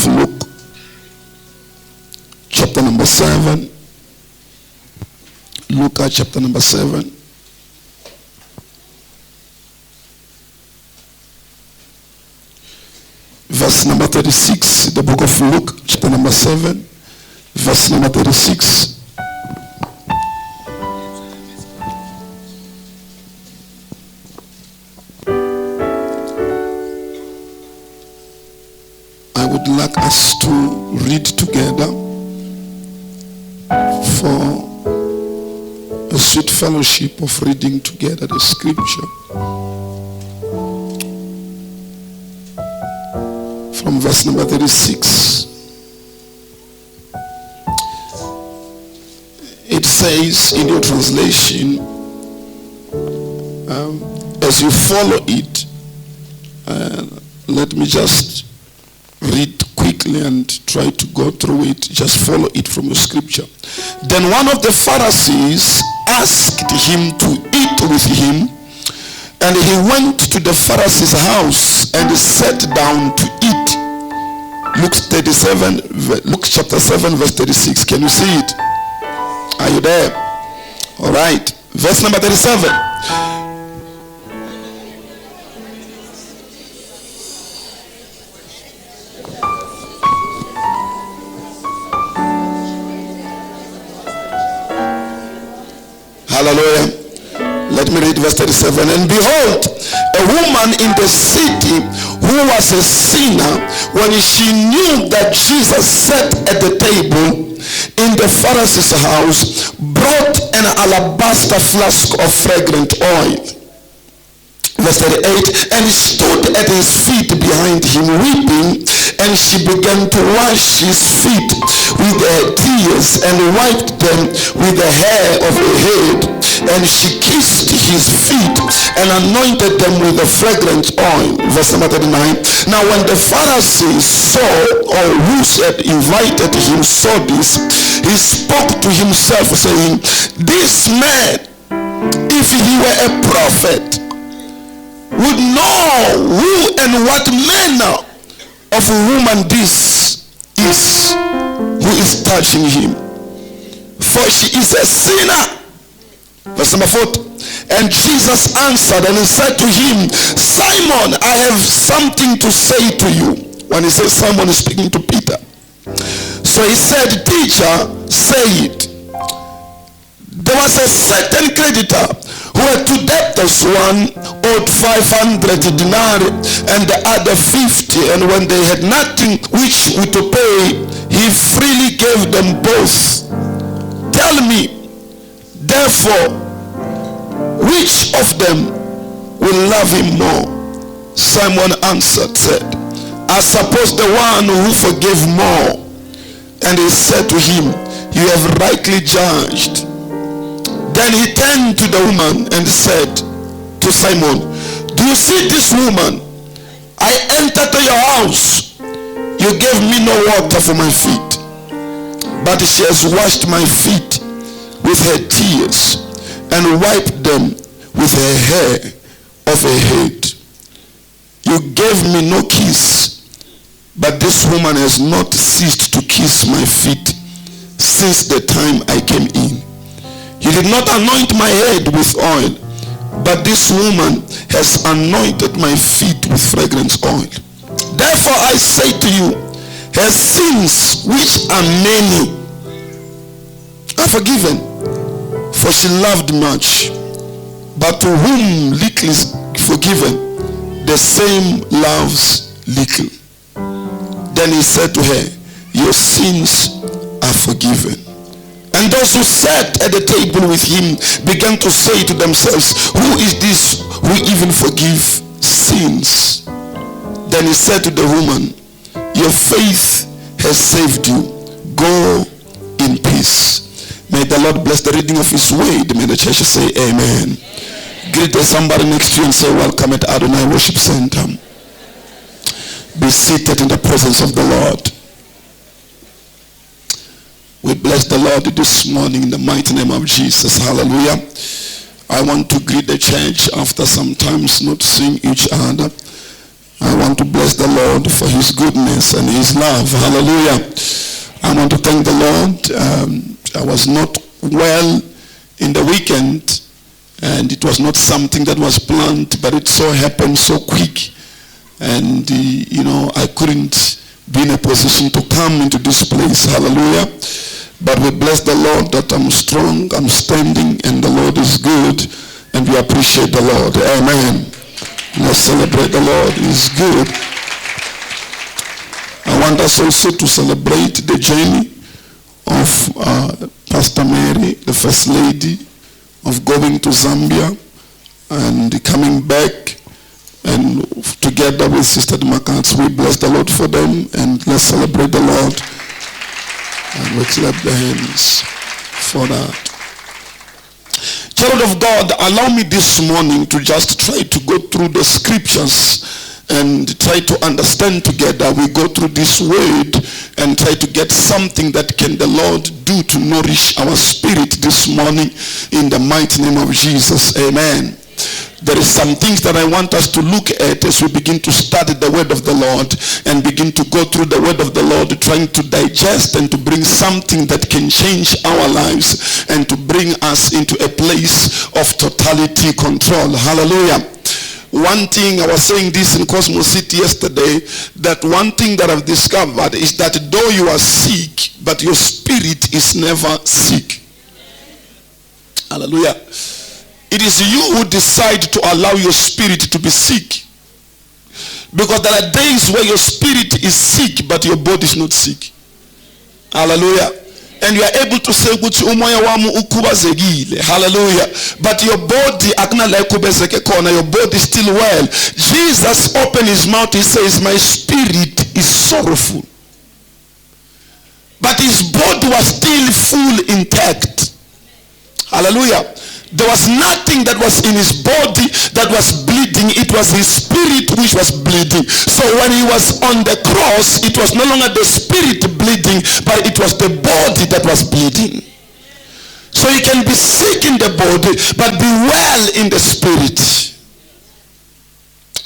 of Luke, chapter number 7. Luke chapter number 7. Verse number 36, the book of Luke, chapter number 7, verse number 36. I would like us to read together for a sweet fellowship of reading together the scripture. From verse number 36. It says in your translation, as you follow it, let me just read quickly and try to go through it. Just follow it from the scripture. Then one of the Pharisees asked him to eat with him, and he went to the Pharisee's house and sat down to eat. Luke chapter 7 verse 36. Can you see it? Are you there? All right. Verse number 37. Hallelujah. Let me read verse 37. And behold, a woman in the city who was a sinner, when she knew that Jesus sat at the table in the Pharisee's house, brought an alabaster flask of fragrant oil. Verse 38. And stood at his feet behind him weeping, and she began to wash his feet with her tears and wiped them with the hair of her head. And she kissed his feet and anointed them with the fragrant oil. Verse number 39. Now when the Pharisees saw, or who had invited him, saw this, he spoke to himself saying, this man, if he were a prophet, would know who and what manner of a woman this is who is touching him, for she is a sinner. Verse number 40. And Jesus answered and he said to him, Simon, I have something to say to you. When he says Simon, is speaking to Peter. So he said, teacher, say it. There was a certain creditor who had two debtors. One owed 500 denarii and the other 50. And when they had nothing which to pay, he freely gave them both. Tell me, therefore, which of them will love him more? Simon answered, said, I suppose the one who forgave more. And he said to him, you have rightly judged. Then he turned to the woman and said to Simon, do you see this woman? I entered to your house. You gave me no water for my feet, but she has washed my feet with her tears and wiped them with her hair of her head. You gave me no kiss, but this woman has not ceased to kiss my feet since the time I came in. You did not anoint my head with oil, but this woman has anointed my feet with fragrance oil. Therefore I say to you, her sins, which are many, are forgiven, for she loved much. But to whom little is forgiven, the same loves little. Then he said to her, your sins are forgiven. And those who sat at the table with him began to say to themselves, who is this who even forgives sins? Then he said to the woman, your faith has saved you. Go in peace. May the Lord bless the reading of his word. May the church say amen. Greet somebody next to you and say, welcome at Adonai Worship Center. Be seated in the presence of the Lord. We bless the Lord this morning in the mighty name of Jesus. Hallelujah. I want to greet the church after sometimes not seeing each other. I want to bless the Lord for his goodness and his love. Hallelujah. I want to thank the Lord. I was not well in the weekend, and it was not something that was planned, but it so happened so quick. And, I couldn't be in a position to come into this place. Hallelujah. But we bless the Lord that I'm strong, I'm standing, and the Lord is good, and we appreciate the Lord. Amen. Let's celebrate the Lord. He's good. I want us also to celebrate the journey of Pastor Mary, the First Lady, of going to Zambia and coming back, and together with Sister Makats, we bless the Lord for them, and let's celebrate the Lord. And we clap the hands for that. Child of God, allow me this morning to just try to go through the scriptures and try to understand together. We go through this word and try to get something that can the Lord do to nourish our spirit this morning in the mighty name of Jesus. Amen. There is some things that I want us to look at as we begin to study the word of the Lord and begin to go through the word of the Lord, trying to digest and to bring something that can change our lives and to bring us into a place of totality control. Hallelujah. One thing, I was saying this in Cosmos City yesterday, that one thing that I've discovered is that though you are sick, but your spirit is never sick. Hallelujah. It is you who decide to allow your spirit to be sick. Because there are days where your spirit is sick, but your body is not sick. Hallelujah. And you are able to say, hallelujah. But your body, your body is still well. Jesus opened his mouth, he says, my spirit is sorrowful. But his body was still full intact. Hallelujah. There was nothing that was in his body that was bleeding. It was his spirit which was bleeding. So when he was on the cross, it was no longer the spirit bleeding, but it was the body that was bleeding. So you can be sick in the body, but be well in the spirit.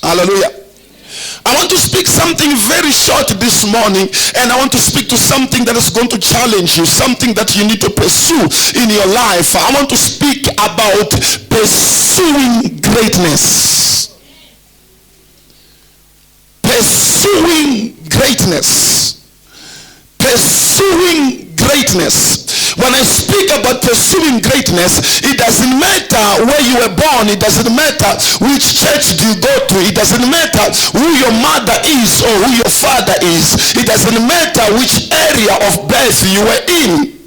Hallelujah. I want to speak something very short this morning, and I want to speak to something that is going to challenge you, something that you need to pursue in your life. I want to speak about pursuing greatness. Pursuing greatness. Pursuing greatness. When I speak about pursuing greatness, it doesn't matter where you were born. It doesn't matter which church do you go to. It doesn't matter who your mother is or who your father is. It doesn't matter which area of birth you were in.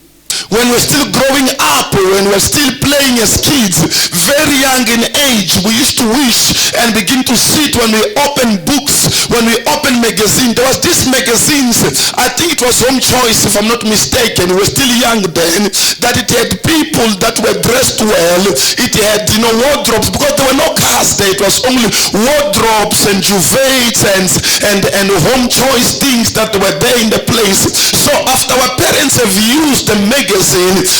When we're still growing up, when we're still playing as kids, very young in age, we used to wish and begin to sit when we open books, when we open magazines. There was this magazines, I think it was Home Choice if I'm not mistaken, we were still young then, that it had people that were dressed well. It had, wardrobes, because there were no cars there. It was only wardrobes and duvets and Home Choice things that were there in the place. So after our parents have used the magazine,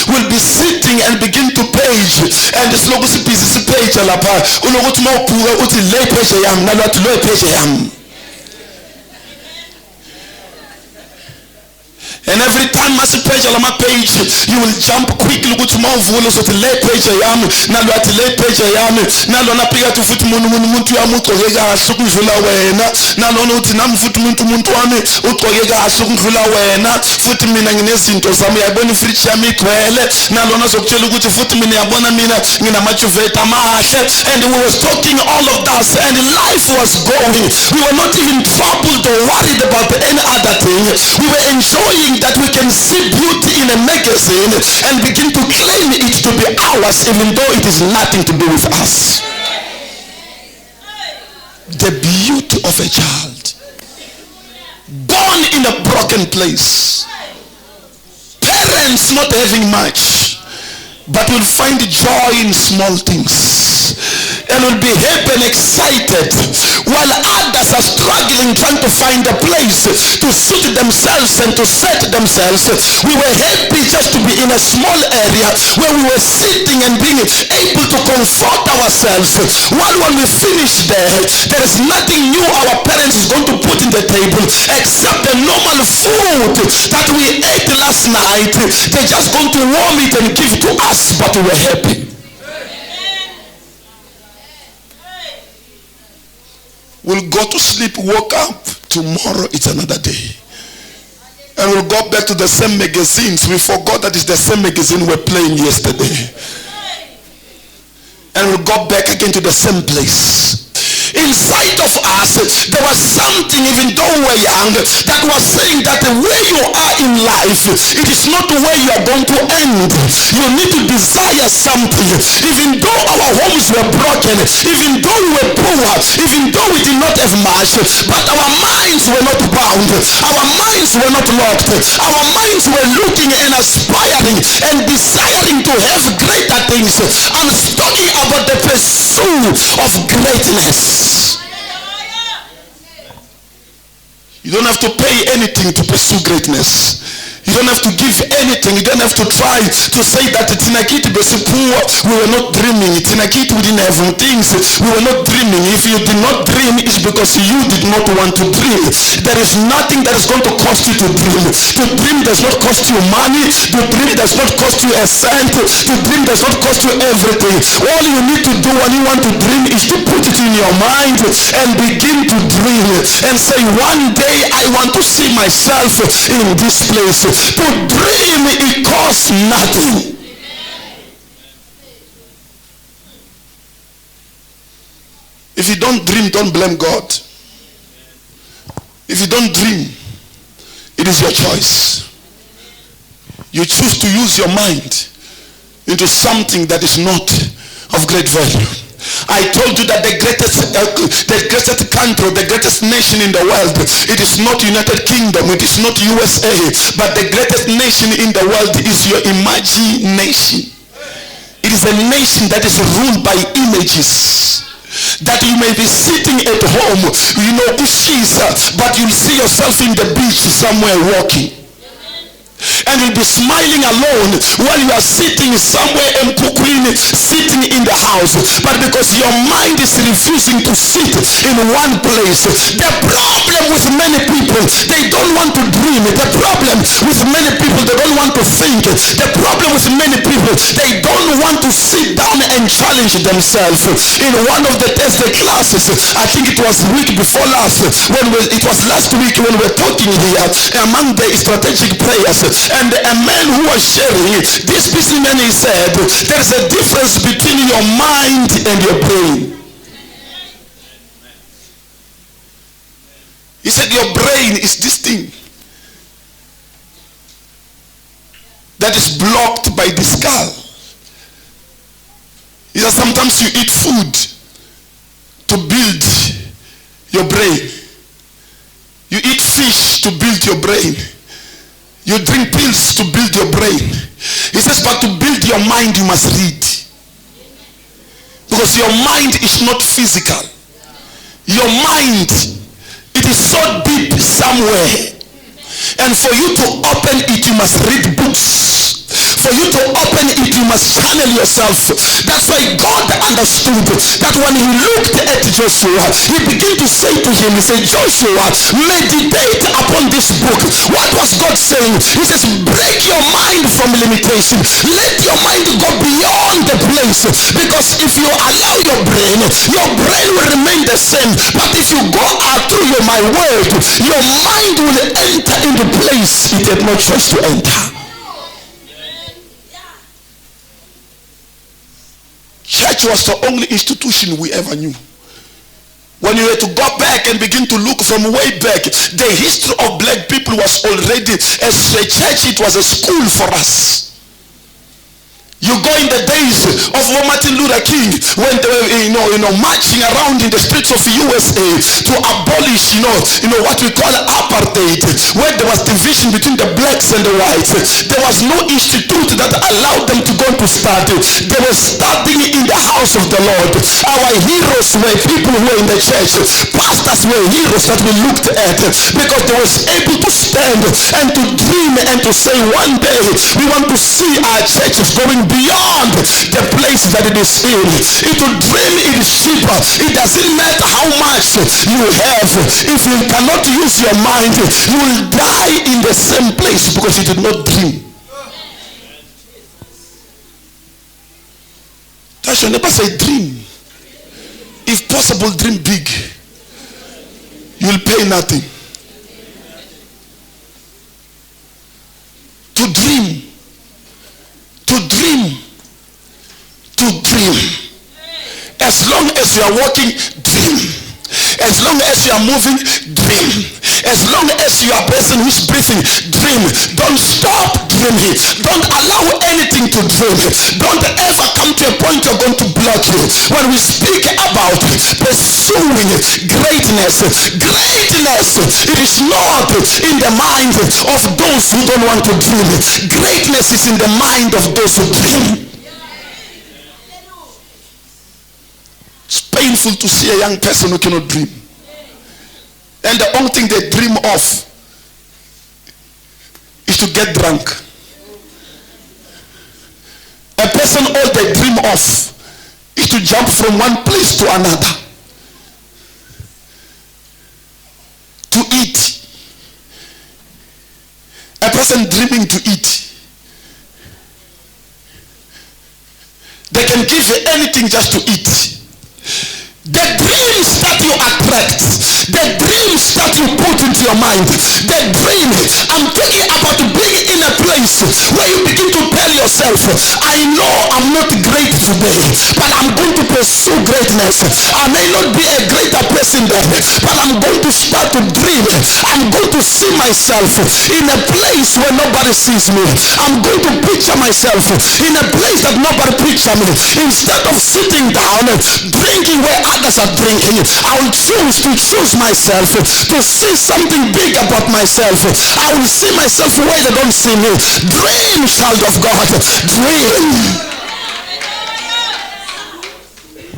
will be sitting and begin to page, and this logo busy page alapha unokuthi mawubuka uthi le page yami nalwathi lo page yami. And every time masi page on my page, you will jump quickly ukuthi mawuvula uzothi le page yami nalwathi le page yami nalona phika to futhi umuntu yami ugcoke kahle ukudlula wena, nalona uthi nami futhi umuntu wami ugcoke kahle ukudlula wena, futhi mina nginezinto zami yabona ifridge yami igcwele, nalona zokutshela ukuthi futhi mina yabona mina nginamajuveta amahle. And we were talking all of that, and life was going. We were not even troubled or worried about any other thing. We were enjoying that we can see beauty in a magazine and begin to claim it to be ours, even though it is nothing to do with us. The beauty of a child born in a broken place, parents not having much, but will find joy in small things. and will be happy and excited, while others are struggling, trying to find a place to suit themselves and to set themselves. We were happy just to be in a small area where we were sitting and being able to comfort ourselves. While when we finish there is nothing new our parents is going to put in the table except the normal food that we ate last night. They're just going to warm it and give to us, but we were happy. We'll go to sleep, woke up, tomorrow it's another day. And we'll go back to the same magazines. We forgot that it's the same magazine we're playing yesterday. And we'll go back again to the same place. Inside of us, there was something, even though we're young, that was saying that the way you are in life, it is not the way you are going to end. You need to desire something. Even though our homes were broken, even though we were poor, even though we did not have much, but our minds were not bound. Our minds were not locked. Our minds were looking and aspiring and desiring to have greater things. I'm talking about the pursuit of greatness. You don't have to pay anything to pursue greatness. You don't have to give anything. You don't have to try to say that Tinakiti was poor. We were not dreaming. Tinakiti, we didn't have things. We were not dreaming. If you did not dream, it's because you did not want to dream. There is nothing that is going to cost you to dream. To dream does not cost you money. To dream does not cost you a cent. To dream does not cost you everything. All you need to do when you want to dream is to put it in your mind and begin to dream and say, one day I want to see myself in this place. To dream, it costs nothing. If you don't dream, don't blame God. If you don't dream, it is your choice. You choose to use your mind into something that is not of great value. I told you that the greatest country, the greatest nation in the world, it is not United Kingdom, it is not USA, but the greatest nation in the world is your imagination. It is a nation that is ruled by images. That you may be sitting at home, you know, but you'll see yourself in the beach somewhere walking. And you'll be smiling alone while you are sitting somewhere in Pukwini, sitting in the house. But because your mind is refusing to sit in one place. The problem with many people, they don't want to dream. The problem with many people, they don't want to think. The problem with many people, they don't want to sit down and challenge themselves. In one of the test classes, I think it was week before last, it was last week when we were talking here among the strategic prayers. And a man who was sharing, this businessman, he said, there's a difference between your mind and your brain. He said your brain is this thing that is blocked by the skull. He said sometimes you eat food to build your brain. You eat fish to build your brain. You drink pills to build your brain. He says, but to build your mind, you must read. Because your mind is not physical. Your mind, it is so deep somewhere. And for you to open it, you must read books. For you to open it, you must channel yourself. That's why God understood that when he looked at Joshua, he began to say to him, he said, Joshua, meditate upon this book. What was God saying? He says, break your mind from limitation. Let your mind go beyond the place. Because if you allow your brain will remain the same. But if you go out through my word, your mind will enter into place it had no choice to enter. Church was the only institution we ever knew. When you had to go back and begin to look from way back, the history of black people was already, as a church, it was a school for us. You go in the days of Martin Luther King when they were, marching around in the streets of USA to abolish, what we call apartheid, where there was division between the blacks and the whites. There was no institute that allowed them to go to study. They were studying in the house of the Lord. Our heroes were people who were in the church. Pastors were heroes that we looked at because they was able to stand and to dream and to say, one day we want to see our churches going beyond the place that it is in. If you dream, it is cheaper. It doesn't matter how much you have. If you cannot use your mind, you will die in the same place because you did not dream. Touch your neighbor, say dream. If possible, dream big. You will pay nothing. To dream. To dream. To dream. As long as you are walking, dream. As long as you are moving, dream. As long as you are a person who is breathing, dream. Don't stop dreaming. Don't allow anything to dream. Don't ever come to a point you're going to block you. When we speak about pursuing greatness, it is not in the mind of those who don't want to dream. Greatness is in the mind of those who dream. It's painful to see a young person who cannot dream. And the only thing they dream of is to get drunk. A person, all they dream of is to jump from one place to another. To eat. A person dreaming to eat. They can give you anything just to eat. The dreams that you attract, the dreams that you put into your mind, the dream, I'm talking about being in a place where you begin to tell yourself, I know I'm not great today, but I'm going to pursue greatness. I may not be a greater person then, but I'm going to start to dream. I'm going to see myself in a place where nobody sees me. I'm going to picture myself in a place that nobody pictures me. Instead of sitting down, drinking where others are drinking, I will choose myself to see something big about myself. I will see myself where they don't see me. Dream, child of God.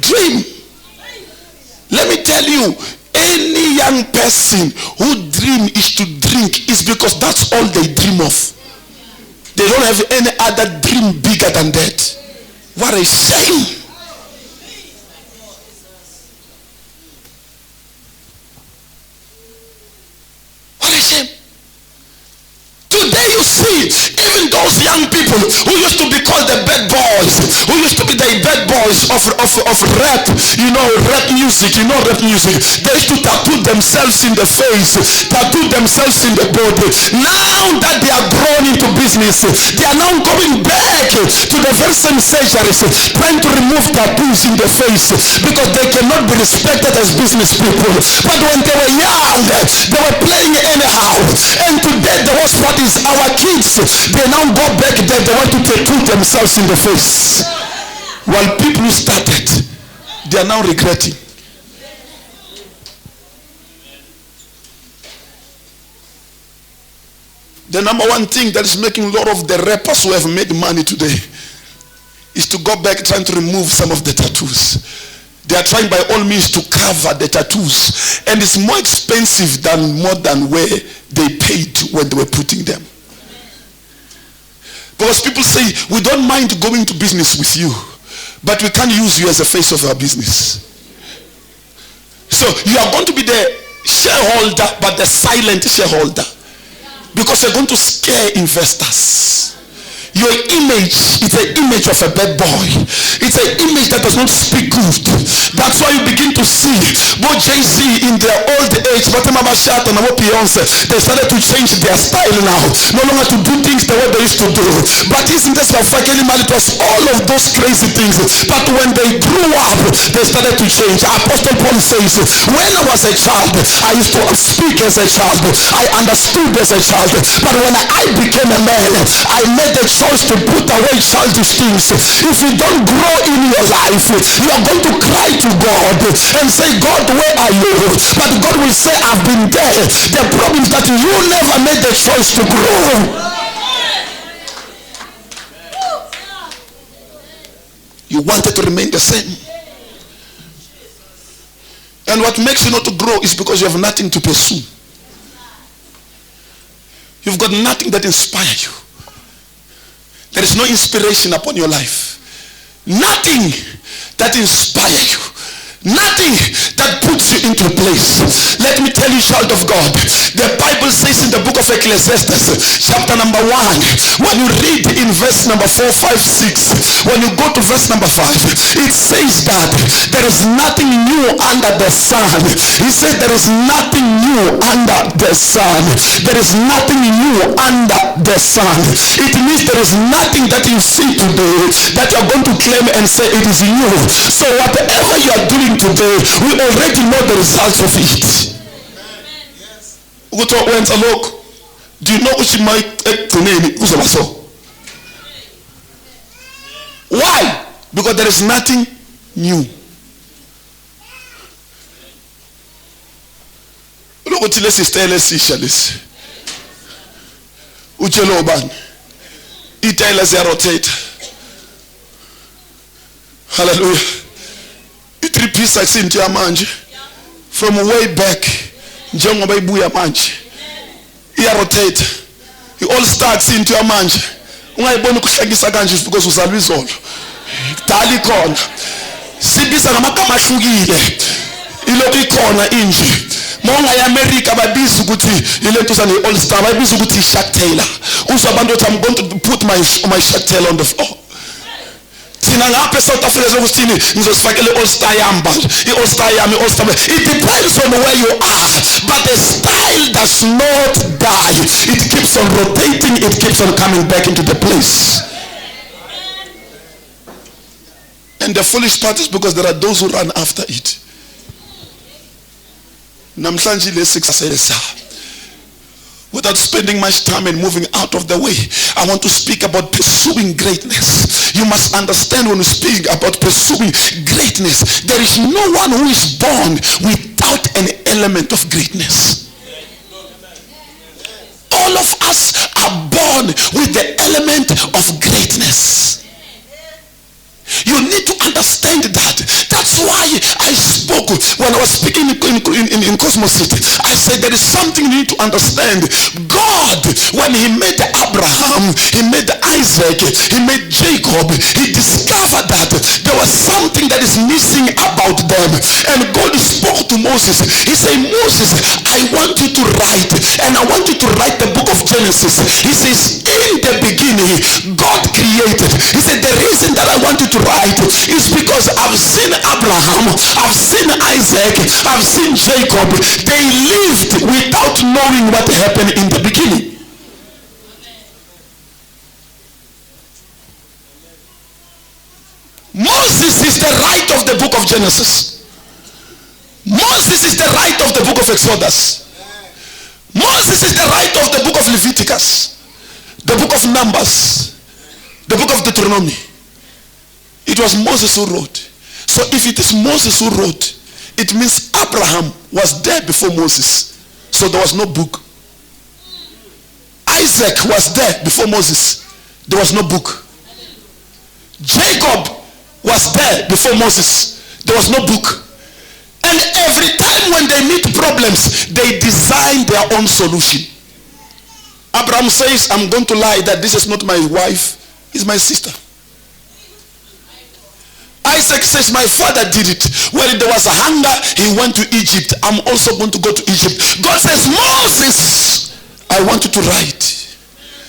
Dream. Let me tell you, any young person who dream is to drink is because that's all they dream of. They don't have any other dream bigger than that. What a shame. Today you see, even those young people who used to be called the bad boys, who used to be the bad boys of rap, rap music, rap music. They used to tattoo themselves in the face, tattoo themselves in the body. Now that they are grown into business, they are now going back to the very same surgeries, trying to remove tattoos in the face because they cannot be respected as business people. But when they were young, they were playing anyhow. And today the worst part is our kids, they now go back there, they want to tattoo themselves in the face. While people who started, they are now regretting. The number one thing that is making a lot of the rappers who have made money today is to go back trying to remove some of the tattoos. They are trying by all means to cover the tattoos, and it's more expensive than more than where they paid when they were putting them. Because people say, we don't mind going to business with you, but we can't use you as a face of our business. So you are going to be the shareholder, but the silent shareholder, because you're going to scare investors. Your image is an image of a bad boy. It's an image that does not speak good. That's why you begin to see both Jay-Z in their old age, but Bashata and Beyonce, they started to change their style now. No longer to do things the way they used to do. But isn't this like it was all of those crazy things. But when they grew up, they started to change. Apostle Paul says, when I was a child, I used to speak as a child. I understood as a child. But when I became a man, I made a choice choice to put away childish things. If you don't grow in your life, you are going to cry to God and say, God, where are you? But God will say, I've been there. The problem is that you never made the choice to grow. You wanted to remain the same. And what makes you not to grow is because you have nothing to pursue. You've got nothing that inspires you. There is no inspiration upon your life. Nothing that inspires you. Nothing that puts you into place. Let me tell you, child of God, the Bible says in the book of Ecclesiastes, chapter number 1, when you read in verse number 4, 5, 6, when you go to verse number 5, it says that there is nothing new under the sun. He said there is nothing new under the sun. There is nothing new under the sun. It means there is nothing that you see today that you are going to claim and say it is new. So whatever you are doing today, we already know the results of it. Do you know which might why? Because there is nothing new. Look what let's see. Ucheloban. Itaila rotate. Hallelujah. It repeats like into your manje. From way back. Njengoba ibuya manje. Iya rotate. You all starts into your manje. Ungayibona ukuhlekisa kanje because uzalwa izolo. Dali khona. Sibisa ngamagama ahlukile. Ilokhu ikhona inje. Monga ya America babiza ukuthi ilento sane all star babiza ukuthi Shaq Taylor. Uzwa abantu ukuthi I'm going to put my Shaq Taylor on the floor. Tina ngapha South Africa sokuthini ngizosifakela all star yamba. I-all star yami all star. It depends on where you are, but the style does not die. It keeps on rotating, it keeps on coming back into the place. And the foolish part is because there are those who run after it. Namhlanje le-6 without spending much time and moving out of the way, I want to speak about pursuing greatness. You must understand when we speak about pursuing greatness, there is no one who is born without an element of greatness. All of us are born with the element of greatness. You need to understand that. That's why I spoke when I was speaking in Cosmos City. I said there is something you need to understand. God, when he made Abraham, he made Isaac, he made Jacob, he discovered that there was something that is missing about them. And God spoke to Moses. He said, Moses, I want you to write, and I want you to write the book of Genesis. He says, in the beginning, God created. He said, the reason that I want you to write is because I've seen Abraham, I've seen Isaac, I've seen Jacob. They lived without knowing what happened in the beginning. Moses is the writer of the book of Genesis. Moses is the writer of the book of Exodus. Moses is the writer of the book of Leviticus, the book of Numbers, the book of Deuteronomy. It was Moses who wrote. So if it is Moses who wrote, it means Abraham was there before Moses. So there was no book. Isaac was there before Moses. There was no book. Jacob was there before Moses. There was no book. And every time when they meet problems, they design their own solution. Abraham says, I'm going to lie that this is not my wife, it's my sister. Isaac says, my father did it. When there was a hunger, he went to Egypt. I'm also going to go to Egypt. God says, Moses, I want you to write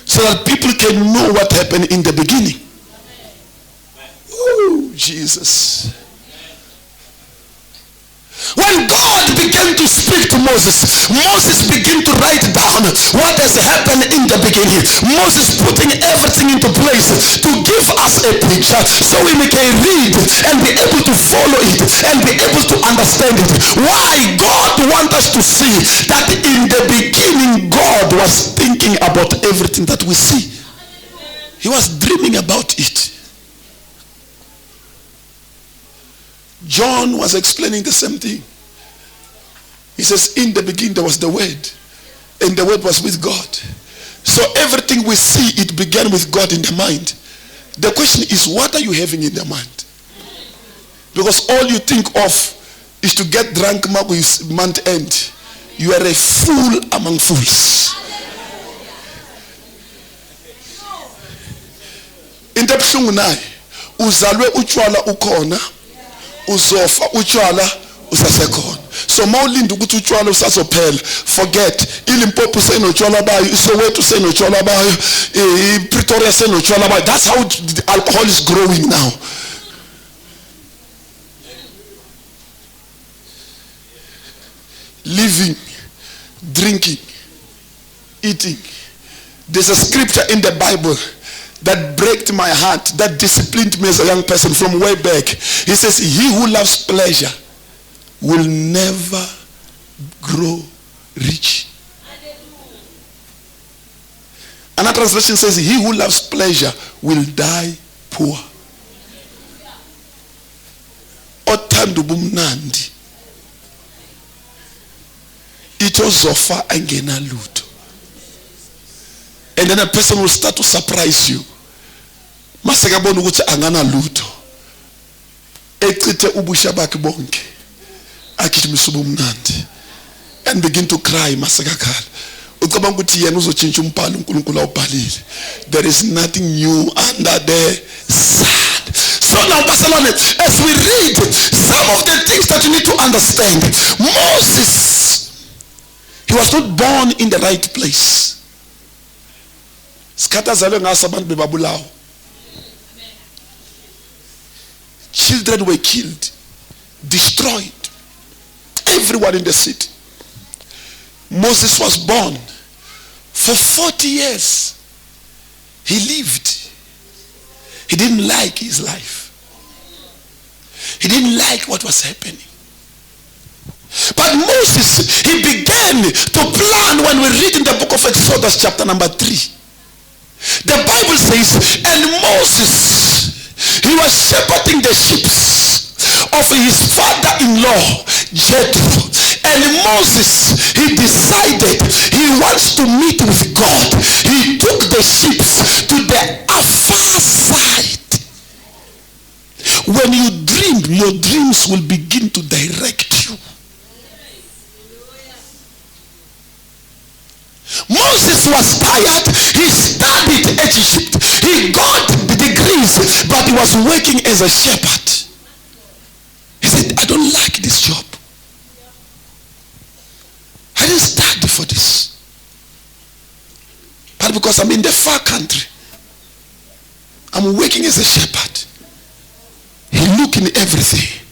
so that people can know what happened in the beginning. Oh, Jesus. When God began to speak to Moses, Moses began to write down what has happened in the beginning. Moses putting everything into place to give us a picture so we can read and be able to follow it and be able to understand it. Why God wants us to see that in the beginning God was thinking about everything that we see. He was dreaming about it. John was explaining the same thing. He says, in the beginning there was the Word, and the Word was with God. So everything we see, it began with God in the mind. The question is, what are you having in the mind? Because all you think of is to get drunk with month end. You are a fool among fools. Into buhlungu naye uzalwe utshwala ukhona uzofa utshwala usasekhona. So mawulinda ukuthi utshwala usazophela, forget. iLimpopo senotshwala bayo, iSoweto senotshwala bayo, iPretoria senotshwala bayo. That's how the alcohol is growing now. Living, drinking, eating. There's a scripture in the Bible that broke my heart, that disciplined me as a young person from way back. He says, he who loves pleasure will never grow rich. Another translation says, he who loves pleasure will die poor. Othanda ubumnandi itozofa angena lutho. And then a person will start to surprise you. Masekabona ukuthi angana lutho. Echithe ubusha bakhe bonke. Akhithimisa ubumnandi. And begin to cry masekakhala. Ucabanga ukuthi yena uzotshintsha umbhalo uNkulunkulu awubhalile. There is nothing new under the sun. So now, Barcelona, as we read some of the things that you need to understand, Moses, he was not born in the right place. Children were killed, destroyed, everyone in the city. Moses was born. For 40 years, he lived. He didn't like his life. He didn't like what was happening. But Moses, he began to plan. When we read in the book of Exodus chapter number 3, the Bible says, and Moses, he was shepherding the sheep of his father-in-law Jethro. And Moses, he decided he wants to meet with God. He took the sheep to the far side. When you dream, your dreams will begin to direct you. Moses was tired. He studied at Egypt. He got the degrees, but he was working as a shepherd. He said, I don't like this job. I didn't study for this. But because I'm in the far country, I'm working as a shepherd. He looked in everything.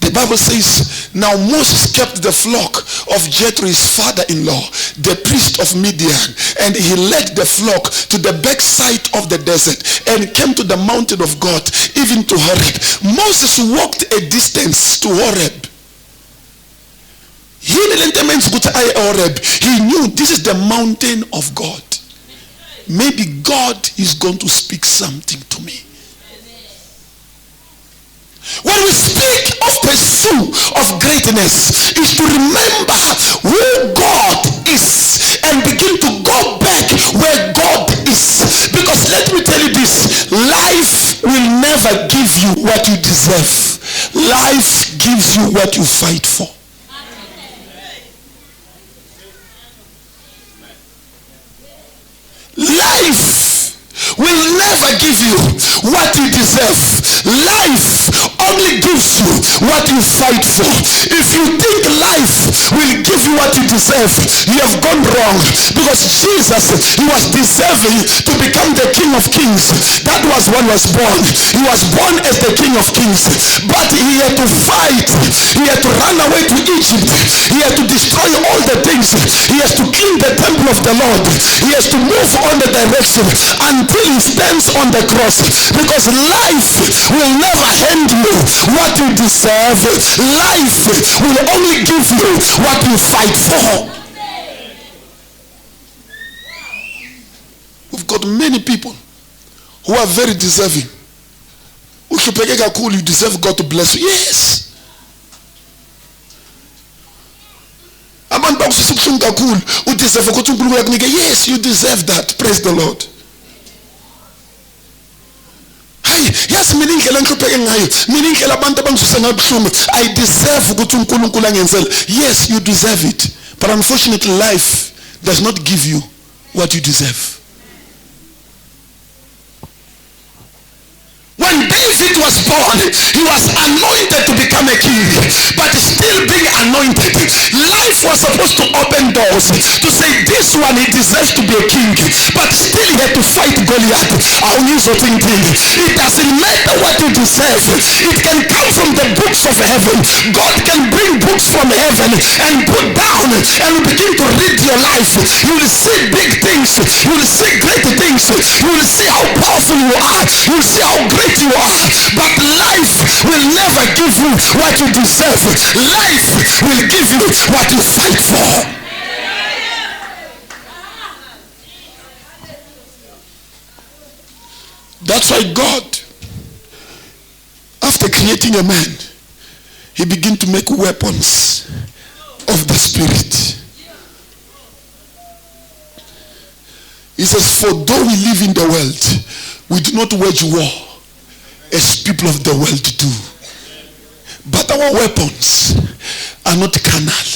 The Bible says, now Moses kept the flock of Jethro, his father-in-law, the priest of Midian, and he led the flock to the backside of the desert and came to the mountain of God, even to Horeb. Moses walked a distance to Horeb. He knew this is the mountain of God. Maybe God is going to speak something to me. When we speak of pursuit of greatness, is to remember who God is and begin to go back where God is. Because let me tell you this, life will never give you what you deserve. Life gives you what you fight for. Life will never give you what you deserve. Life only gives you what you fight for. If you think life will give you what you deserve, you have gone wrong. Because Jesus, he was deserving to become the King of Kings. That was when he was born. He was born as the King of Kings. But he had to fight. He had to run away to Egypt. He had to destroy all the things. He has to clean the temple of the Lord. He has to move on the direction until he stands on the cross. Because life will never hand you what you deserve. Life will only give you what you fight for. We've got many people who are very deserving. You deserve God to bless you. Yes. Yes, you deserve that. Praise the Lord. Yes, I deserve. Yes, you deserve it. But unfortunately, life does not give you what you deserve. When David was born, he was anointed to become a king. But still being anointed, life was supposed to open doors to say this one, he deserves to be a king. But still he had to fight Goliath. It doesn't matter what you deserve. It can come from the books of heaven. God can bring books from heaven and put down and begin to read your life. You will see big things. You will see great things. You will see how powerful you are. You will see how great you are. But life will never give you what you deserve. Life will give you what you fight for. That's why God, after creating a man, he began to make weapons of the spirit. He says, for though we live in the world, we do not wage war as people of the world do. But our weapons are not carnal,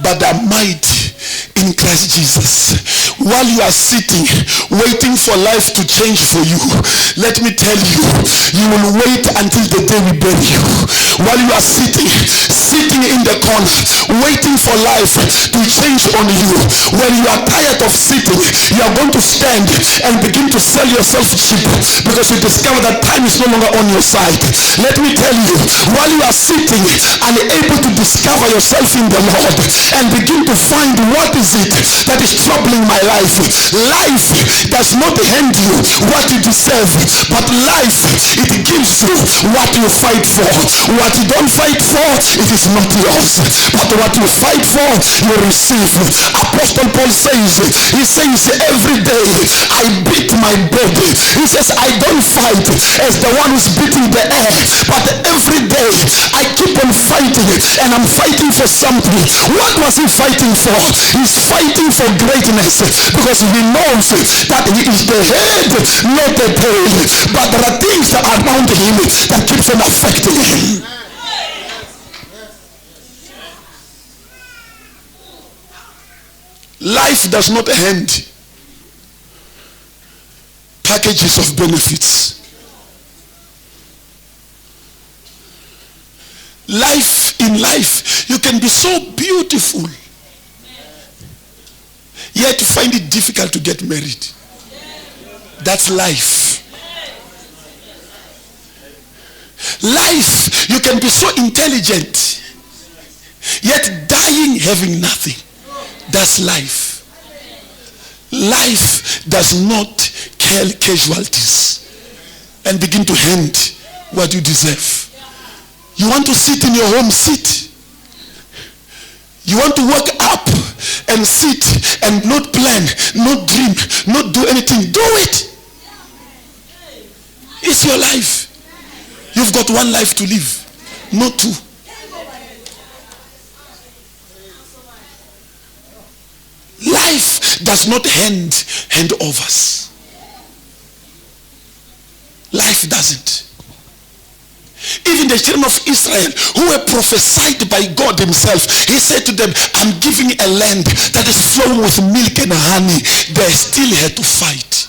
but are mighty in Christ Jesus. While you are sitting, waiting for life to change for you, let me tell you, you will wait until the day we bury you. While you are sitting in the corner, waiting for life to change on you, when you are tired of sitting, you are going to stand and begin to sell yourself cheap, because you discover that time is no longer on your side. Let me tell you, while you are sitting, unable to discover yourself in the Lord and begin to find what is it that is troubling my life. Life does not hand you what you deserve, but life, it gives you what you fight for. What you don't fight for, it is not yours, but what you fight for, you receive. Apostle Paul says, he says, every day I beat my body. He says, I don't fight as the one who's beating the air, but every day I keep on fighting, and I'm fighting for something. What was he fighting for? He's fighting for greatness, because he knows that he is the head, not the tail. But there are things around him that keeps on affecting him. Life does not end packages of benefits. In life, you can be so beautiful, yet you find it difficult to get married. That's life. Life, you can be so intelligent, yet dying having nothing. That's life. Life does not kill casualties and begin to hand what you deserve. You want to sit in your home, sit. You want to wake up and sit and not plan, not dream, not do anything. Do it. It's your life. You've got one life to live, not two. Life does not hand overs. Life doesn't. Even the children of Israel, who were prophesied by God himself, he said to them, I'm giving a land that is flowing with milk and honey. They still had to fight.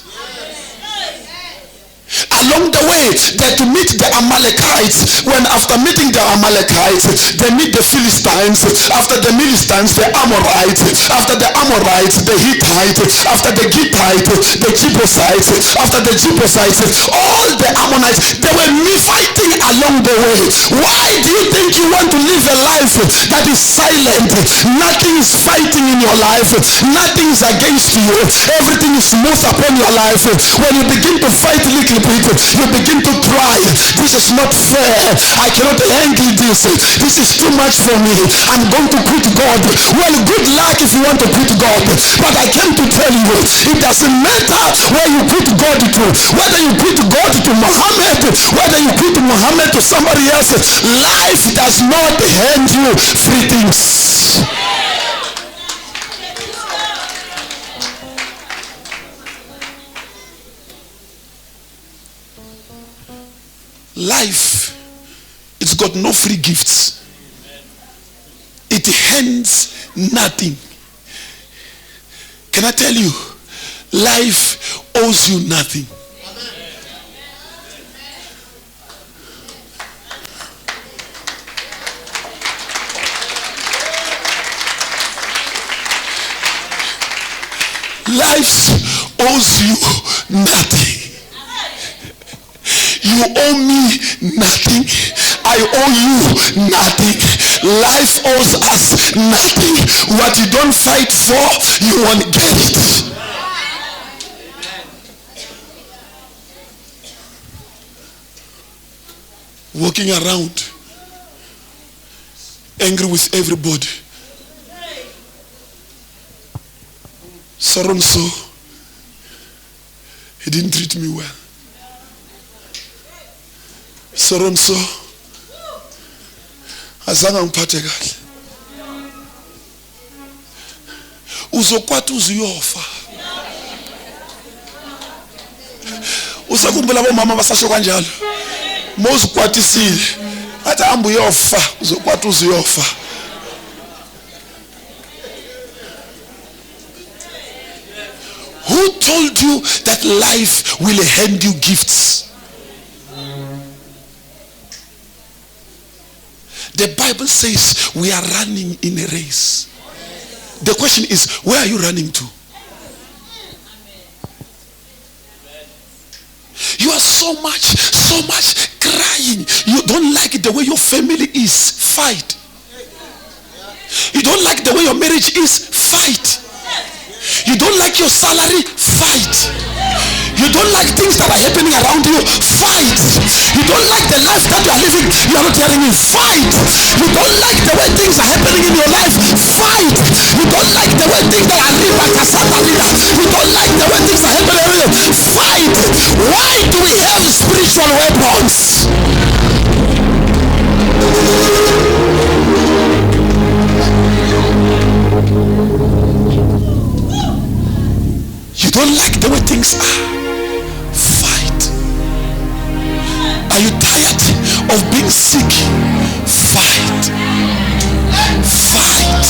Along the way, they had to meet the Amalekites. When after meeting the Amalekites, they meet the Philistines. After the Philistines, the Amorites. After the Amorites, the Hittites. After the Hittites, the Jebusites. After the Jebusites, all the Ammonites. They were fighting along the way. Why do you think you want to live a life that is silent? Nothing is fighting in your life. Nothing is against you. Everything is smooth upon your life. When you begin to fight little bit, You begin to cry. This is not fair. I cannot handle this. This is too much for me. I'm going to quit God. Well, good luck if you want to quit God. But I came to tell you, it doesn't matter where you quit God to. Whether you quit God to Muhammad, whether you quit Muhammad to somebody else, life does not hand you free things. Life, it's got no free gifts. It hands nothing. Can I tell you, life owes you nothing. Life owes you nothing. You owe me nothing. I owe you nothing. Life owes us nothing. What you don't fight for, you won't get it. Walking around angry with everybody. So he didn't treat me well. So azange ngiphathe kahle. Uzokwatha uziyofa. Usakhumbula bomama basasho kanjalo. Mozikwatisile. Athi hamba uyofa, uzokwatha uziyofa. Who told you that life will hand you gifts? The Bible says we are running in a race. The question is, where are you running to? You are so much crying. You don't like the way your family is. Fight. You don't like the way your marriage is. Fight. You don't like your salary. Fight. You don't like things that are happening around you. Fight. You don't like the life that you are living. You are not hearing me. Fight. You don't like the way things are happening in your life. Fight. You don't like the way things that are riba kasatalina. You don't like the way things are happening around you. Fight. Why do we have spiritual weapons? You don't like the way things are. Fight. Are you tired of being sick? Fight. Fight.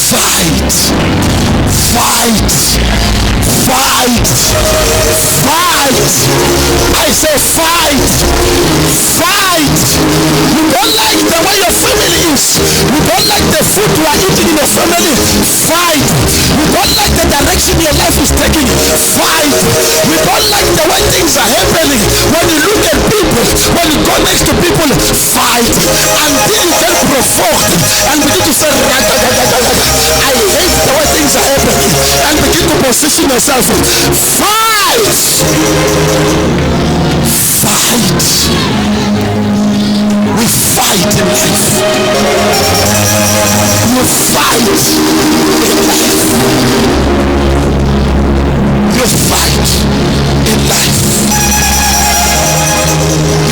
Fight. Fight. Fight. Fight. I say fight. Fight. You don't like the way your family is. You don't like the food you are eating in your family. Fight. You don't like the direction your life is taking. Fight. You don't like the way things are happening. When you look at people, when you go next to people, fight. Until you get provoked and begin to say, I hate the way things are happening. And begin to position yourself. Fight. Fight. We fight in life. You fight in life. You fight in life.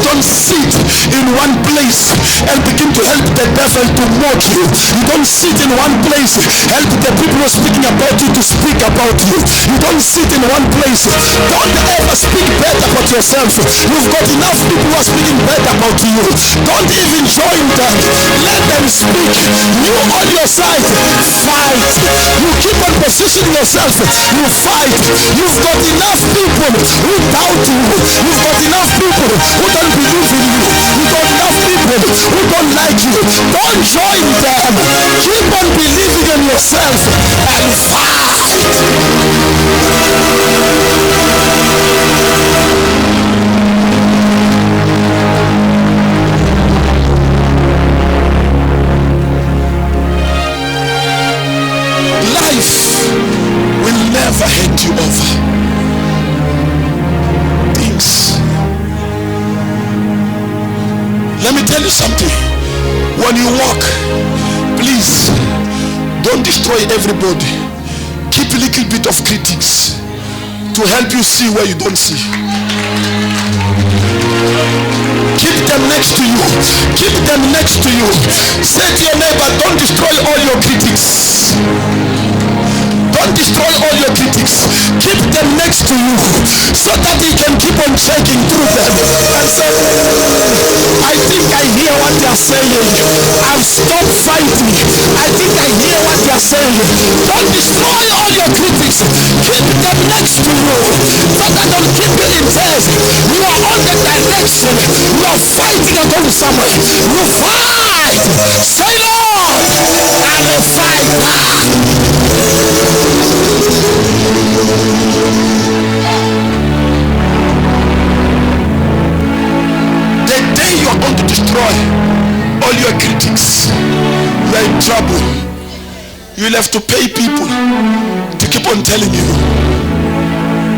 Don't sit in one place and begin to help the devil to mock you. You don't sit in one place, help the people who are speaking about you to speak about you. You don't sit in one place. Don't ever speak bad about yourself. You've got enough people who are speaking bad about you. Don't even join them. Let them speak. You on your side, fight. You keep on positioning yourself. You fight. You've got enough people who doubt you. You've got enough people who don't believe in you. You've got enough people who don't like you. Don't join them. Keep on believing in yourself and fight. Life will never hand you over. Things something. When you walk, please don't destroy everybody. Keep a little bit of critics to help you see where you don't see. Keep them next to you. Keep them next to you. Say to your neighbor, don't destroy all your critics. Don't destroy all your critics. Keep them next to you so that he can keep on checking through them and say, I think I hear what they are saying. I've stopped fighting. I think I hear what they are saying. Don't destroy all your critics. Keep them next to you so that they'll keep you in bed. You are on the direction. You are fighting against someone. You fight. Say, Lord, I'm a fighter. The day you are going to destroy all your critics, you are in trouble. You'll have to pay people to keep on telling you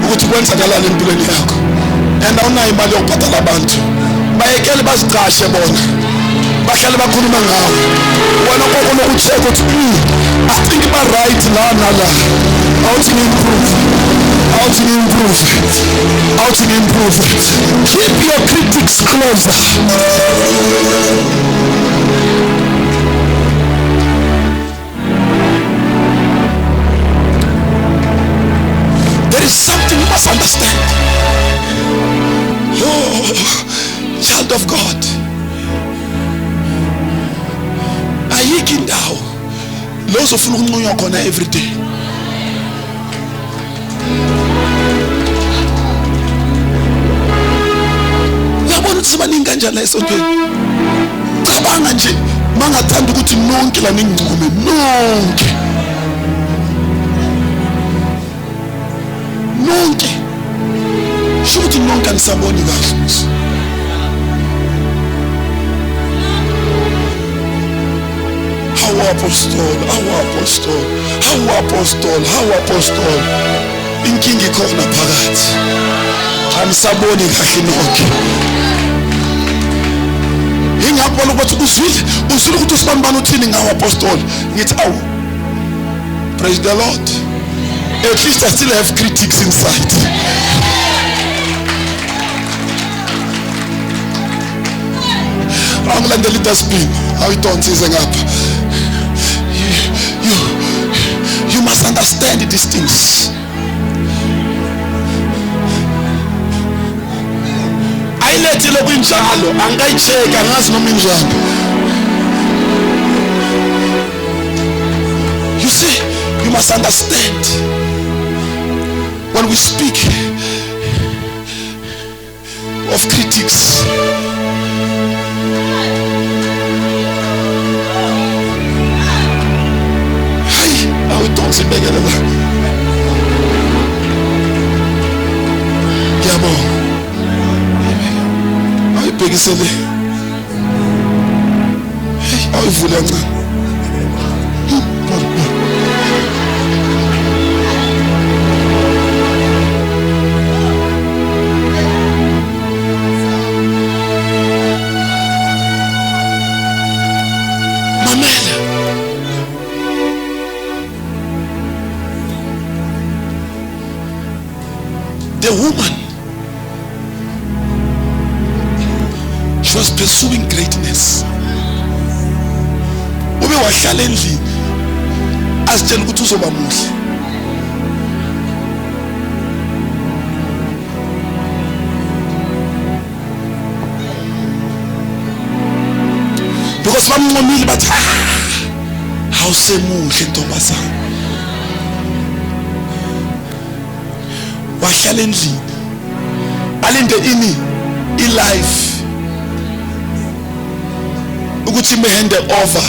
ukuthi kwenzakalani empilweni yakho. And awunayo imali yokubhatala abantu. Bayekele baziqashe bona. Bahlale bakhuluma ngawo. Wena kokona ukucheck ukuthi I think about right now nala. How to improve. How to improve. How to improve. Keep your critics closer. There is something you must understand. Oh, child of God. Ayiki ndawo. Lots of people are going every day. Yabona ukuthi baningi kanjani esontweni. Cabanga nje mangathanda ukuthi nonke la ningcume nonke. Nonke. Sho ukuthi nonke anisaboni kahle. Our apostle. Inkingi ikhona phakathi. Anisaboni kahle nonke. Ingaphola ukuthi uzwile ukuthi usibambana uthini ngawo apostle. Ngithi awu. Praise the Lord. At least I still have critics inside. Angilande little spin. How it on season up. You must understand these things. Ayilethile kwinjalo angayicheka ngazi noma injalo. You see, you must understand when we speak of critics. Don't sit back at the back. Yeah, boy. How you big silly? Hey, how you fooling? The woman, she was pursuing greatness. Ube wahlala endlini asitshela ukuthi uzoba muhle. Because bamnqomile bathi awusemuhle ntombazana. Wahlala endlini alinde ini life ukuthi mehande over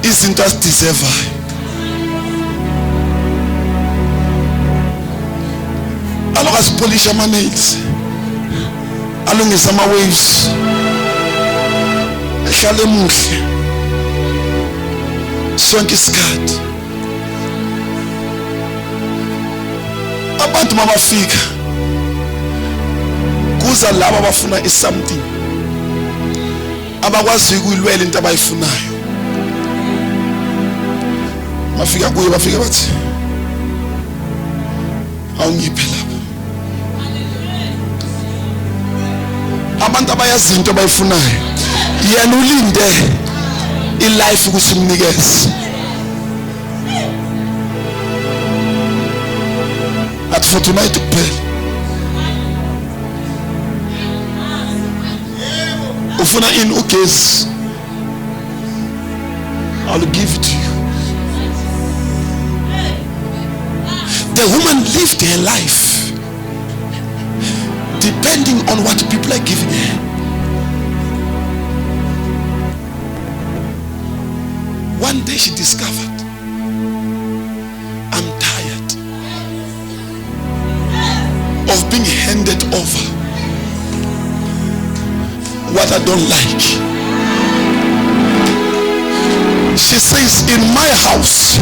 izinto asideserve. Alokas polish ama nails, alungisa ama waves, ehlale muhle sonke isikhathi. Abantu mabafika kuza laba abafuna something abakwazi ukuyilwela into abayifunayo. Bafika kuye bafika bathi awungiphe lapha. Abantu abayazi into abayifunayo yena ulinde ilife ukuthi imnikeze. At for tonight kuphela ufuna in ugesi, I'll give it to you. The woman lived her life depending on what people are giving her. One day she discovered, I'm tired of being handed over what I don't like. She says, in my house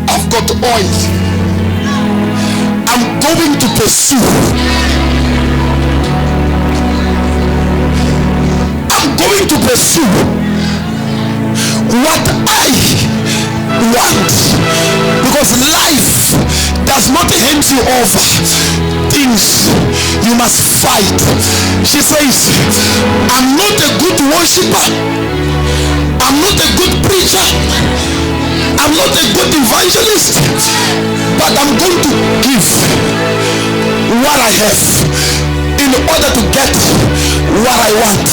I've got oil. I'm going to pursue. I'm going to pursue what I want, because life does not hand you over things you must fight. She says, I'm not a good worshiper, I'm not a good preacher, I'm not a good evangelist, but I'm going to give what I have in order to get what I want.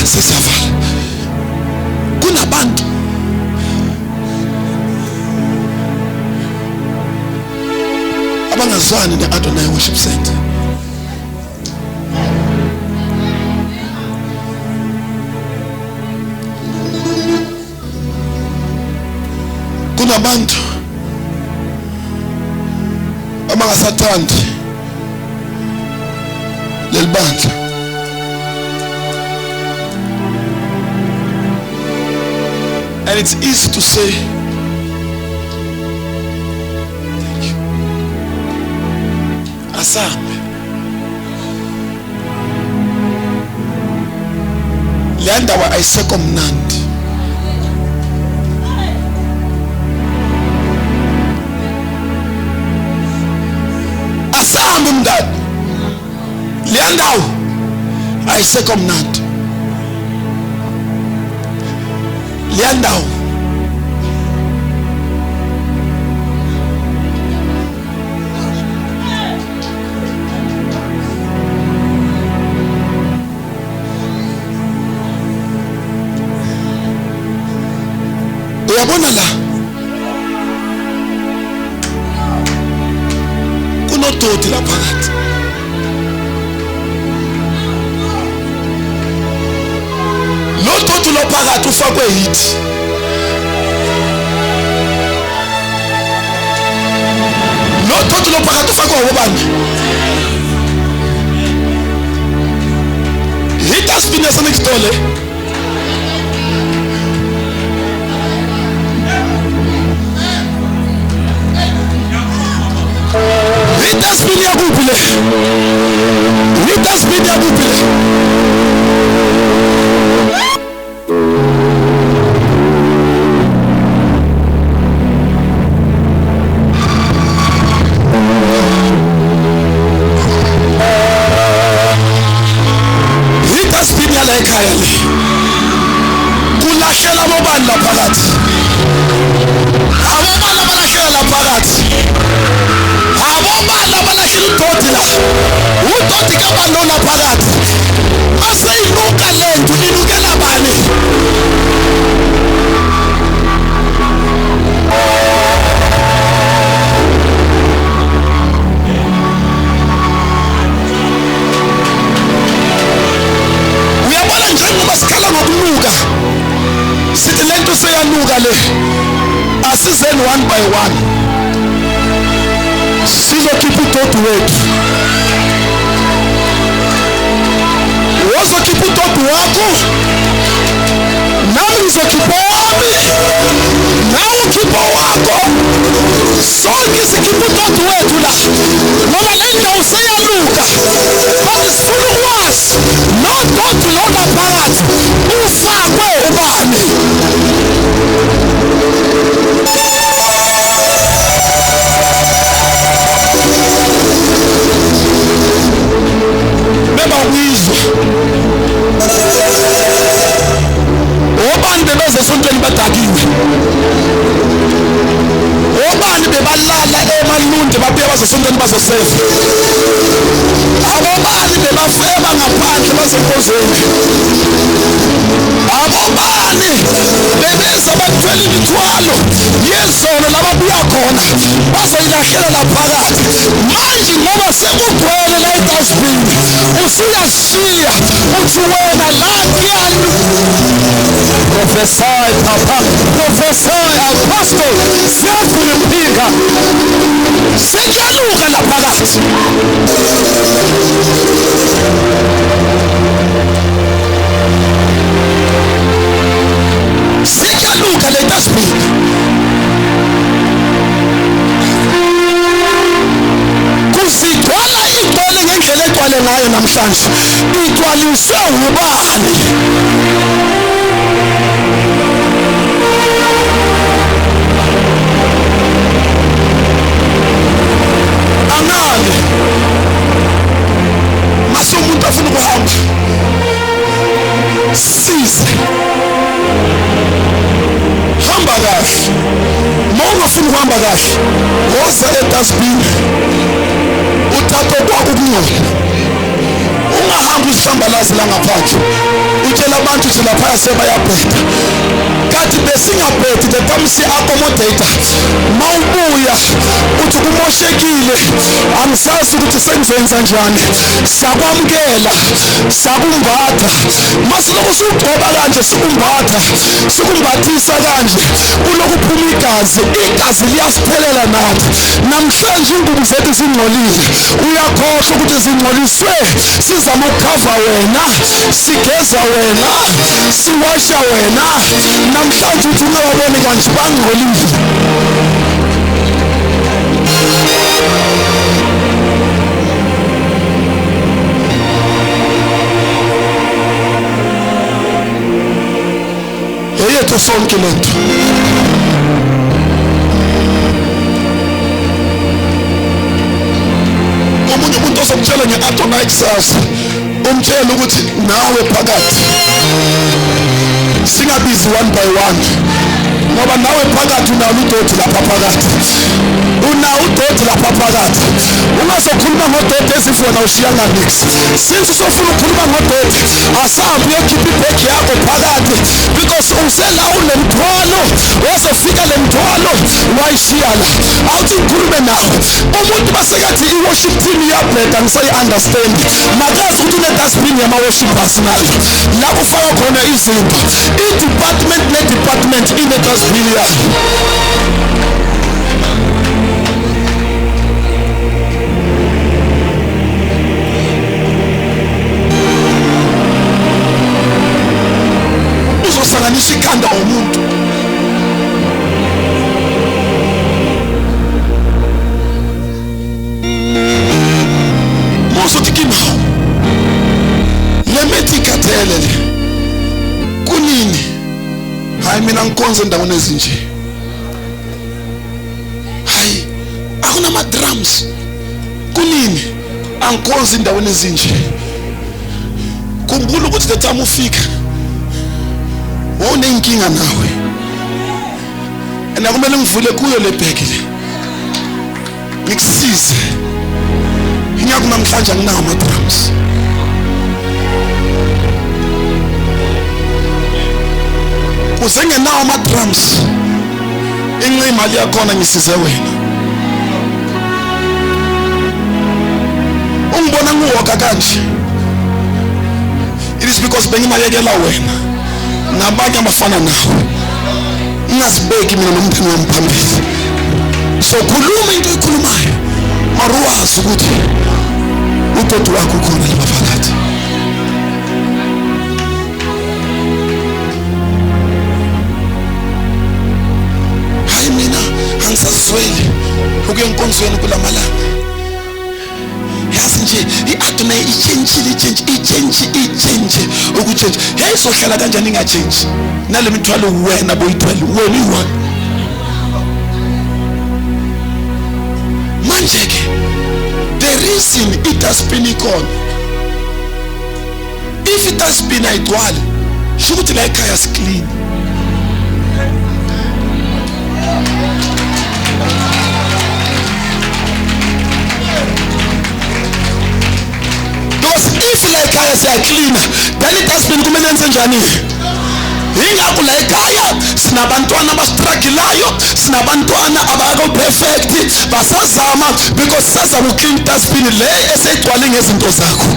Sesavala kuna bantu abangazwani ne-Adonai Worship Center. Kuna bantu abangasathandi leli bandla. And it's easy to say, thank you. Asambe. Leanda wa ayiseko mnandi. Asambe mndani. Leanda wa ayiseko mnandi. Leandao uyabona la kunodoti la phakathi. Lodoti lo phakathi ufakwe hit. Lodoti lo phakathi ufakwe ubani? Hit aspina sanekitole. Hit aspina yakuphi le? Hit aspina yakuphi le? Ekhaya le kulahlela abobani la phakathi. Abobani abalahlela la phakathi. Abobani abalahlela udoti la. Udoti kabalo la phakathi. Aseyinuka lento inukela bani? Masikhala ngokunuka sithi lento seyanuka le asizeni one by one sizokhipha udoti wethu. Wozokhipha udoti wakho nami ngizokhipha wami, nawe ukhipha wakho. Sonke sikhipha uDoti wethu la, ngoba le ndawo seyaluka. Kodwa sifuna ukwazi lo Doti lona phakathi ufakwe ubani. Beba uyizwa obani bebeze esontweni badakiwe, obani bebalala emalundi babuye bazosontweni bazosefa, abobani bebafeba ngaphandle basenkozweni, abobani bebeza bathwele imithwalo yezono lababuya khona bazoyilahlela phakathi. Manje ngoba sekugcwele la edustbin usuyashiya uthi wena la kuyani. Prophesy papa, prophesy apostle, siyakuyiphinga sekuyaluka la phakathi. Sekuyaluka le dustbin. Kusigcwala igcwele ngendlela egcwale ngayo namhlanje. Igcwaliswe ubani? Angale masumuntu afuna ukuhamba size hamba kahle. Mawungafuna ukuhamba kahle woza edustbin uthatha kwakho kungcola. Ungahambi uzihlambalazi la ngaphandle utshela abantu ukuthi lapha sebayabheda. Kathi besingabhedi the time si-accommodator. Mawubuya uthi kumoshekile angisazi ukuthi sengizenza njani. Sakwamukela, sakumbatha. Masiloko siwugcoba kanje sikumbatha, sikumbathisa kanje kulokuphuma igazi. Igazi liyasiphelela nathi. Namhlanje ingubo zethu zingcolile. Uyakhohlwa ukuthi zingcoliswe. Sizama ukukhava wena, sigeza wena, siwasha wena. Namhlanje uthi ungababoni kanje bangcolile. Eyethu sonke lento. Omunye umuntu ozokutshela nge-Adonai kusasa, umtshela ukuthi nawe phakathi. Singabizi one by one, ngoba nawe phakathi unawo uDoti lapha phakathi. Unawo uDoti lapha phakathi. Ungazokhuluma ngoDoti ezifuna ushiyanga nix. Since usofuna ukukhuluma ngoDoti, asahambe uyokhipha ibhegi yakho phakathi, because usela unemthwalo. Wazofika le mthwalo wayishiya la. Awuthi ukhulume nawe. Umuntu basekathi i-worship team iyabheda ngisayi-understand. Makazi ukuthi une-dustbin yama-worshipers nayo. La kufaka khona izinto. I-department ne-department ine-dustbin yayo. Uzosanganisa ikhanda umuntu. Musuthi kimawo lemethi ikhathele le kunini. Hayi mina ngikhonza endaweni ezinje. Hayi akunama-drums kunini angikhonza endaweni ezinje. Khumbula ukuthi the time ufika unenkinga nawe, and akumele ngivule kuyo le bheki le ngikusize. Ingaku namhlanje anginawo ama-drums. Usengenawo ama-drums, inxa imali yakhona ngisize wena. Ungibona ngiwoka kanje, it is because bengimayekela wena nabanye abafana nawe. Ngingazibeki mina nomndeni wami phambili. So khuluma into ekhulumayo, maruwazi ukuthi uDoti wakho ukhona lapha phakathi. ichange ukuchange. Hey, sohlala kanjani ingachange? Nale mithwalo wena boyithwele wena uyi-one. Manje ke the reason it has been ikhona, if it has been ayigcwali sho ukuthi la ekhaya clean. Because if la ekhaya siya clean, then it has been kumele enze njani? Ingakho la ekhaya sinabantwana abastruggleayo, sinabantwana abako perfect, basazama because sazama uclean dustbin le esegcwale ngezinto zakho.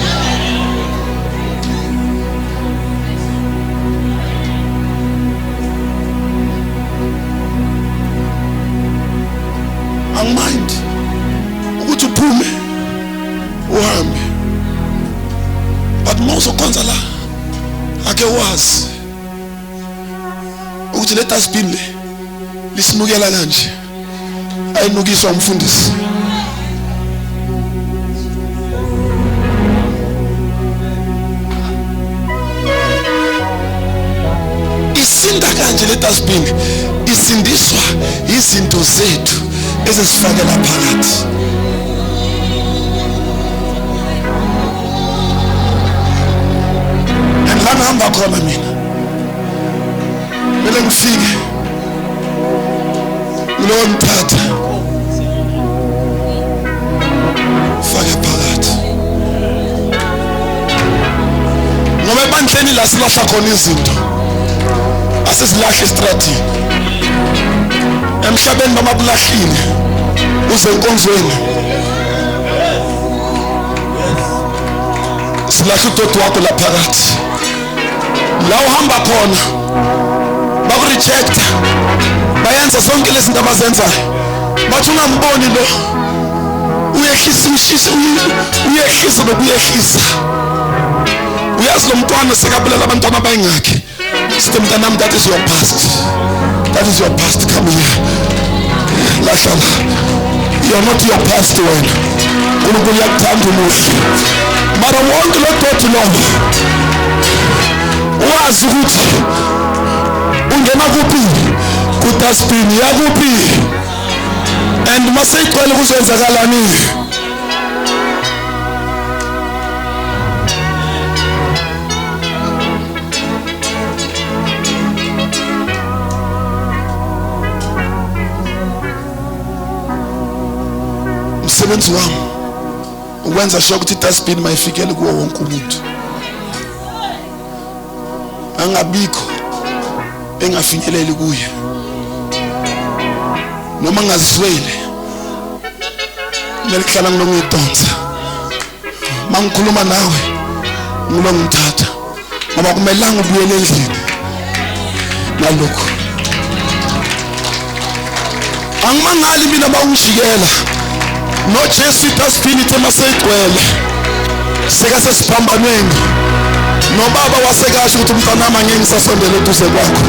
Angimind ukuthi uphume uhambe, but mawuzokhonza la ake wazi ukuthi le dustbin le lisinukela kanje, ayinukiswa umfundisi. Isinda kanje le dustbin, isindiswa izinto zethu ezisifakela phakathi. La ngihamba khona mina mele ngifike kulowo mthatha fake phakathi, ngoba ebandleni la silahla khona izinto asizilahla estradini. Emhlabeni bamabulahlini uze enkonzweni silahla uDoti wakho la phakathi. La uhamba khona bakurejecta, bayenza zonke lezi zinto abazenzayo, bathi ungamboni lo uyehlisa nokuyehlisa. Uyazi lo mntwana sekabulela abantwana abayingakhe. Sithi mntanami, that is your past, that is your past. Come here, lahla la. You are not your past wena. uNkulunkulu uyakuthanda umuhle, mara wonke lo Doti lo wazi ukuthi ungena kuphi kudustbin yakuphi, and maseyigcwele kuzoyenzakalani. Umsebenzi wami ukwenza sure ukuthi idustbin mayifikele kuwo wonke umuntu, angabikho engafinyeleli kuye, noma ngaziswele nelihlala ngilongidonsa. Mangikhuluma nawe ngibe ngimthatha, ngoba kumelanga ubuyele endlini nalokho. Angimangali mina bawungijikela no Jesu idustbin ithe maseyigcwele sekase siphambanweni, nobaba wasekasho ukuthi umntanami angeke ngisasondele eduze kwakho.